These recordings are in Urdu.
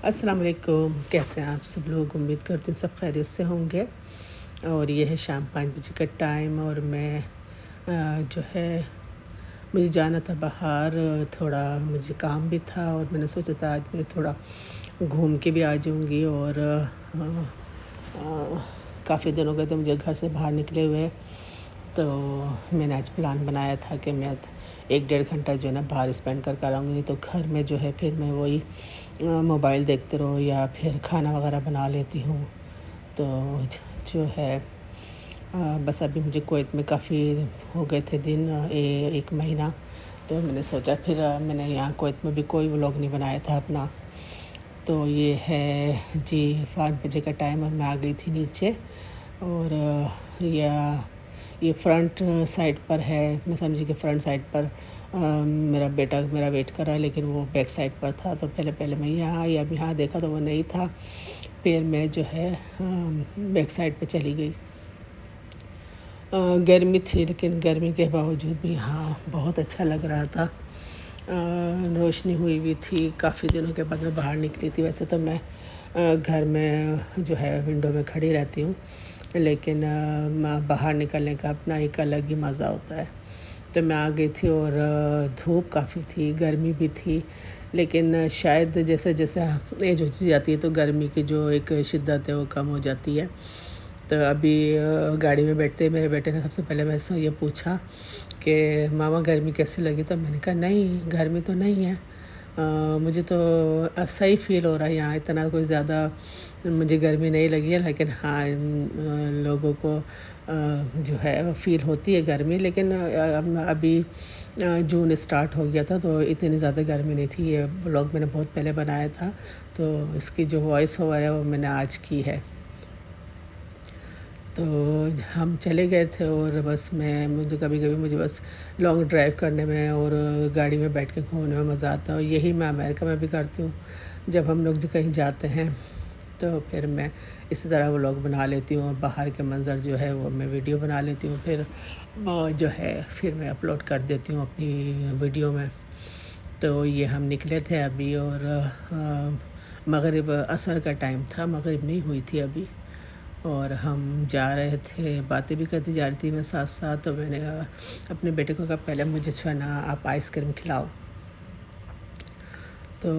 السلام علیکم، کیسے ہیں آپ سب لوگ؟ امید کرتی ہوں سب خیریت سے ہوں گے۔ اور یہ ہے شام 5 بجے کا ٹائم، اور میں جو ہے مجھے جانا تھا باہر، تھوڑا مجھے کام بھی تھا، اور میں نے سوچا تھا آج میں تھوڑا گھوم کے بھی آ جاؤں گی۔ اور کافی دن ہو گئے تھے مجھے گھر سے باہر نکلے ہوئے، تو میں نے آج پلان بنایا تھا کہ میں 1-1.5 گھنٹہ جو ہے نا باہر اسپینڈ کر آؤں گی، نہیں تو گھر میں جو ہے پھر میں وہی موبائل دیکھتے رہو یا پھر کھانا وغیرہ بنا لیتی ہوں۔ تو جو ہے بس ابھی مجھے کویت میں کافی ہو گئے تھے دن، 1 مہینہ، تو میں نے سوچا پھر میں نے یہاں کویت میں بھی کوئی ولاگ نہیں بنایا تھا اپنا۔ تو یہ ہے جی 5 بجے کا ٹائم، اور میں آ گئی تھی نیچے، اور یہ فرنٹ سائڈ پر ہے، میں سمجھی کہ فرنٹ سائڈ پر میرا بیٹا میرا ویٹ کر رہا ہے، لیکن وہ بیک سائڈ پر تھا، تو پہلے میں یہاں آئی، اب یہاں دیکھا تو وہ نہیں تھا، پھر میں جو ہے بیک سائڈ پہ چلی گئی۔ گرمی تھی، لیکن گرمی کے باوجود بھی یہاں بہت اچھا لگ رہا تھا، روشنی ہوئی بھی تھی، کافی دنوں کے بعد میں باہر نکلی تھی۔ ویسے تو میں گھر میں جو ہے ونڈو میں کھڑی رہتی ہوں، لیکن باہر نکلنے کا اپنا ایک الگ ہی مزہ ہوتا ہے۔ تو میں آ گئی تھی، اور دھوپ کافی تھی، گرمی بھی تھی، لیکن شاید جیسے جیسے ایج ہوتی جاتی ہے تو گرمی کی جو ایک شدت ہے وہ کم ہو جاتی ہے۔ تو ابھی گاڑی میں بیٹھتے میرے بیٹے نے سب سے پہلے میں سے یہ پوچھا کہ ماما گرمی کیسی لگی، تو میں نے کہا نہیں گرمی تو نہیں ہے، مجھے تو صحیح فیل ہو رہا ہے یہاں، اتنا کوئی زیادہ مجھے گرمی نہیں لگی ہے، لیکن ہاں لوگوں کو جو ہے فیل ہوتی ہے گرمی، لیکن ابھی جون اسٹارٹ ہو گیا تھا تو اتنی زیادہ گرمی نہیں تھی۔ یہ بلاگ میں نے بہت پہلے بنایا تھا، تو اس کی جو وائس اوور ہے وہ میں نے آج کی ہے۔ تو ہم چلے گئے تھے، اور بس مجھے کبھی مجھے بس لانگ ڈرائیو کرنے میں اور گاڑی میں بیٹھ کے گھومنے میں مزہ آتا ہے، اور یہی میں امریکہ میں بھی کرتی ہوں۔ جب ہم لوگ کہیں جاتے ہیں تو پھر میں اسی طرح ولاگ بنا لیتی ہوں، اور باہر کے منظر جو ہے وہ میں ویڈیو بنا لیتی ہوں، پھر جو ہے پھر میں اپلوڈ کر دیتی ہوں اپنی ویڈیو میں۔ تو یہ ہم نکلے تھے ابھی، اور مغرب عصر کا ٹائم تھا، مغرب نہیں ہوئی تھی ابھی، اور ہم جا رہے تھے، باتیں بھی کرتی جا رہی تھی میں ساتھ ساتھ۔ تو میں نے اپنے بیٹے کو کہا پہلے مجھے جو ہے نا آپ آئس کریم کھلاؤ۔ تو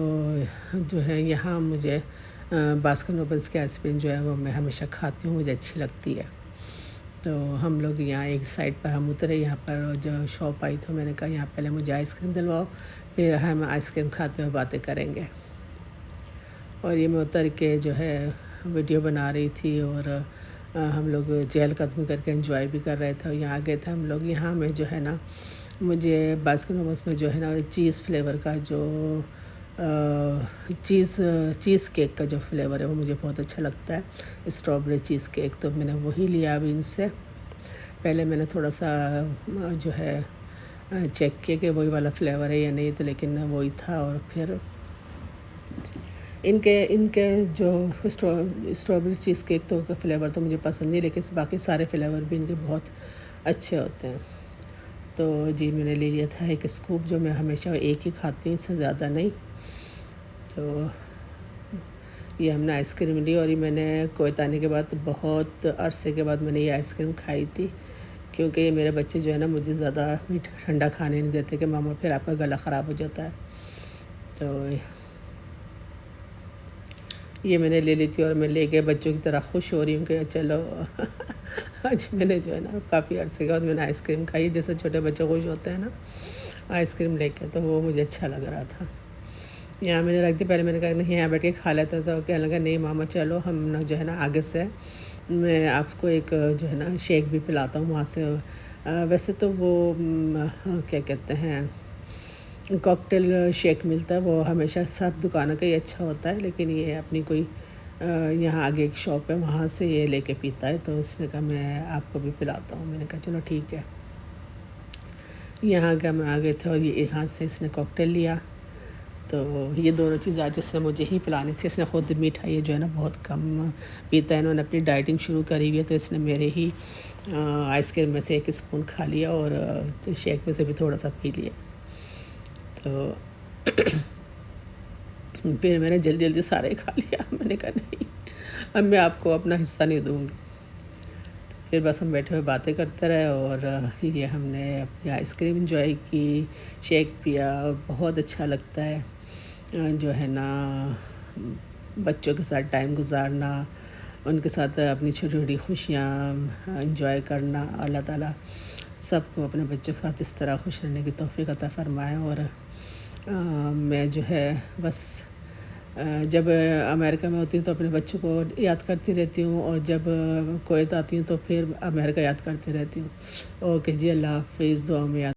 جو ہے یہاں مجھے باسکن رابنس کی آئس کریم جو ہے وہ میں ہمیشہ کھاتی ہوں، مجھے اچھی لگتی ہے۔ تو ہم لوگ یہاں ایک سائڈ پر ہم اترے، یہاں پر جو شاپ آئی تو میں نے کہا یہاں پہلے مجھے آئس کریم دلواؤ، پھر ہم آئس کریم کھاتے ہوئے باتیں کریں گے۔ اور یہ میں اتر کے جو ہے ویڈیو بنا رہی تھی، اور ہم لوگ چہل قدمی کر کے انجوائے بھی کر رہے تھے۔ اور یہاں گئے تھے ہم لوگ، یہاں میں جو ہے نا مجھے باسکن رابنس میں جو ہے نا چیز فلیور کا جو چیز کیک کا جو فلیور ہے وہ مجھے بہت اچھا لگتا ہے، اسٹرابری چیز کیک، تو میں نے وہی لیا اب ان سے۔ پہلے میں نے تھوڑا سا جو ہے چیک کیا کہ وہی والا فلیور ہے یا نہیں، تو لیکن وہی تھا۔ اور پھر ان کے جو اسٹرابری چیز کیک تو کا فلیور تو مجھے پسند نہیں، لیکن باقی سارے فلیور بھی ان کے بہت اچھے ہوتے ہیں۔ تو جی میں نے لے لیا تھا ایک اسکوپ، جو میں ہمیشہ ایک ہی کھاتی ہوں، اس سے زیادہ نہیں۔ تو یہ ہم نے آئس کریم لی، اور یہ میں نے کویت آنے کے بعد بہت عرصے کے بعد میں نے یہ آئس کریم کھائی تھی، کیونکہ یہ میرے بچے جو ہے نا مجھے زیادہ میٹھا ٹھنڈا کھانے نہیں دیتے کہ ماما پھر آپ کا گلا خراب ہو جاتا ہے۔ تو یہ میں نے لے لی تھی، اور میں لے کے بچوں کی طرح خوش ہو رہی ہوں کہ چلو آج میں نے جو ہے نا کافی عرصے کے بعد میں نے آئس کریم کھائی، جیسے چھوٹے بچے خوش ہوتے ہیں نا آئس کریم لے کے، تو وہ مجھے اچھا لگ رہا تھا۔ یہاں میں نے رکھ دی، پہلے میں نے کہا نہیں یہاں بیٹھ کے کھا لیتا تھا، کہنے لگا نہیں ماما چلو ہم جو ہے نا آگے سے میں آپ کو ایک جو ہے نا شیک بھی پلاتا ہوں وہاں سے۔ ویسے تو وہ کیا کہتے ہیں کاکٹیل شیک ملتا ہے، وہ ہمیشہ سب دکانوں کا ہی اچھا ہوتا ہے، لیکن یہ اپنی کوئی یہاں آگے ایک شاپ ہے وہاں سے یہ لے کے پیتا ہے، تو اس نے کہا میں آپ کو بھی پلاتا ہوں۔ میں نے کہا چلو ٹھیک ہے۔ یہاں کا میں آ گئے تھے، اور یہ یہاں سے اس نے کاکٹیل لیا، تو یہ دونوں چیز آج اس نے مجھے ہی پلانی تھی۔ اس نے خود میٹھا یہ جو ہے نا بہت کم پیتا ہے، انہوں نے اپنی ڈائٹنگ شروع کری ہوئی ہے، تو اس نے میرے ہی آئس کریم میں سے ایک اسپون کھا لیا، اور شیک میں سے بھی تھوڑا سا پی لیا۔ تو پھر میں نے جلدی جلدی سارے کھا لیا. میں نے کہا نہیں، اب میں آپ کو اپنا حصہ نہیں دوں گی. پھر بس ہم بیٹھے ہوئے باتیں کرتے رہے، اور یہ ہم نے اپنی آئس کریم انجوائے کی، شیک پیا. بہت اچھا لگتا ہے جو ہے نا بچوں کے ساتھ ٹائم گزارنا، ان کے ساتھ اپنی چھوٹی چھوٹی خوشیاں انجوائے کرنا. اللہ تعالیٰ سب کو اپنے بچوں کے ساتھ اس طرح خوش رہنے کی توفیق عطا فرمائے. اور میں جو ہے بس جب امریکہ میں ہوتی ہوں تو اپنے بچوں کو یاد کرتی رہتی ہوں، اور جب کویت آتی ہوں تو پھر امریکہ یاد کرتی رہتی ہوں. اوکے جی، اللہ حافظ، دعا میں یاد